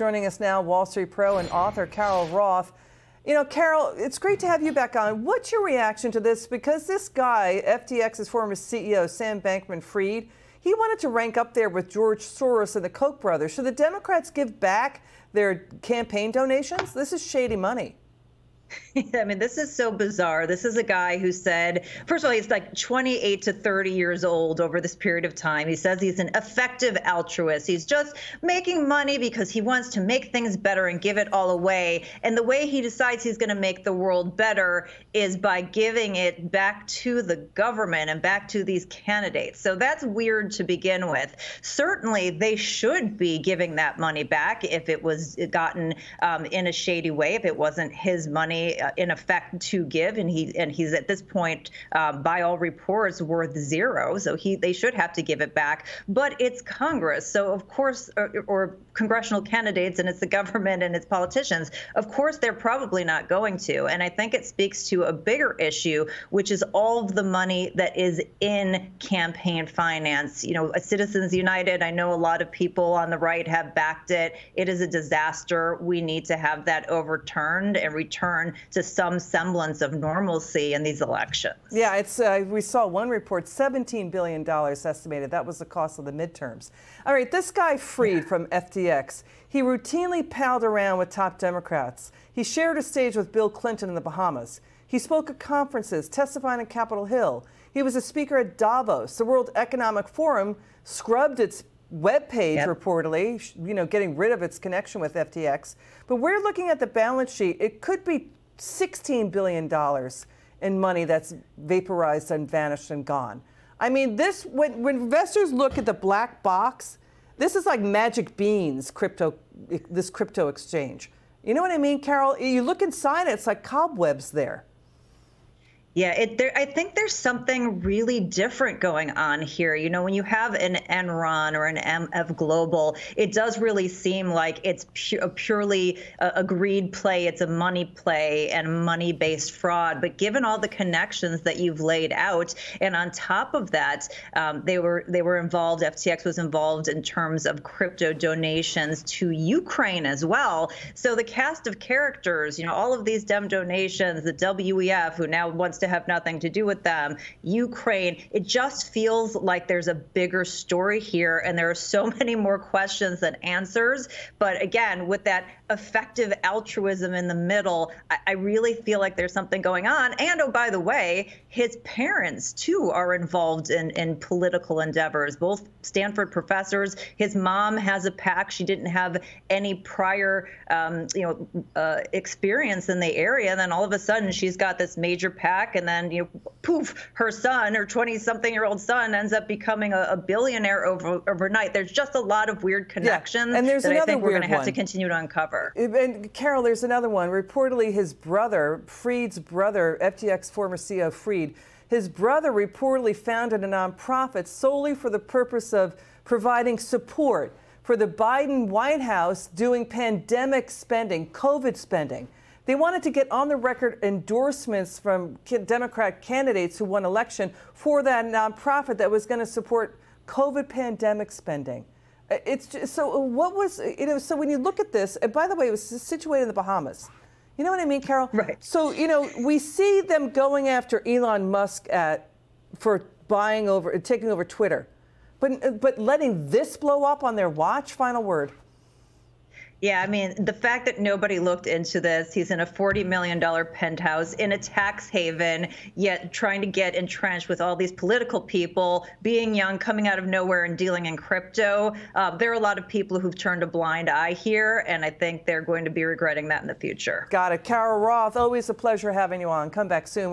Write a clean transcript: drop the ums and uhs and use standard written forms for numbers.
joining us now, Wall Street Pro and author Carol Roth. You know, Carol, it's great to have you back on. What's your reaction to this? Because this guy, FTX's former CEO, Sam Bankman-Fried, he wanted to rank up there with George Soros and the Koch brothers. Should the Democrats give back their campaign donations? This is shady money. I mean, this is so bizarre. This is a guy who said, first of all, he's like 28 to 30 years old over this period of time. He says he's an effective altruist. He's just making money because he wants to make things better and give it all away. And the way he decides he's going to make the world better is by giving it back to the government and back to these candidates. So that's weird to begin with. Certainly, they should be giving that money back if it was gotten in a shady way, if it wasn't his money in effect to give, and he's at this point, by all reports, worth zero. So they should have to give it back. But it's Congress, so of course, or congressional candidates, and it's the government and it's politicians. Of course, they're probably not going to. And I think it speaks to a bigger issue, which is all of the money that is in campaign finance. You know, Citizens United, I know a lot of people on the right have backed it. It is a disaster. We need to have that overturned and return to some semblance of normalcy in these elections. Yeah, it's we saw one report, $17 billion estimated. That was the cost of the midterms. All right, this guy Fried from FTX, he routinely palled around with top Democrats. He shared a stage with Bill Clinton in the Bahamas. He spoke at conferences, testifying on Capitol Hill. He was a speaker at Davos. The World Economic Forum scrubbed its webpage, reportedly, you know, getting rid of its connection with FTX. But we're looking at the balance sheet. It could be $16 billion in money that's vaporized and vanished and gone. I mean, this, when investors look at the black box, this is like magic beans, this crypto exchange. You know what I mean, Carol? You look inside it, it's like cobwebs there. Yeah, I think there's something really different going on here. You know, when you have an Enron or an MF Global, it does really seem like it's purely a greed play. It's a money play and money-based fraud. But given all the connections that you've laid out, and on top of that, they were involved. FTX was involved in terms of crypto donations to Ukraine as well. So the cast of characters, you know, all of these Dem donations, the WEF, who now wants to have nothing to do with them, Ukraine, it just feels like there's a bigger story here, and there are so many more questions than answers. But again, with that effective altruism in the middle, I really feel like there's something going on. And oh, by the way, his parents too are involved in political endeavors, both Stanford professors. His mom has a PAC. She didn't have any prior experience in the area, and then all of a sudden she's got this major PAC, and then, you know, poof, her son, her 20-something-year-old son, ends up becoming a billionaire overnight. There's just a lot of weird connections and there's that another I think we're going to have one to continue to uncover. And Carol, there's another one. Reportedly, his brother, Fried's brother, FTX former CEO Fried, his brother reportedly founded a nonprofit solely for the purpose of providing support for the Biden White House doing pandemic spending, COVID spending. They wanted to get on the record endorsements from Democrat candidates who won election for that nonprofit that was going to support COVID pandemic spending. It's just, so what was, you know, so when you look at this, and by the way, it was situated in the Bahamas. You know what I mean, Carol? Right. So, you know, we see them going after Elon Musk for taking over Twitter. But letting this blow up on their watch, final word. Yeah, I mean, the fact that nobody looked into this, he's in a $40 million penthouse in a tax haven, yet trying to get entrenched with all these political people, being young, coming out of nowhere and dealing in crypto. There are a lot of people who've turned a blind eye here, and I think they're going to be regretting that in the future. Got it. Carol Roth, always a pleasure having you on. Come back soon.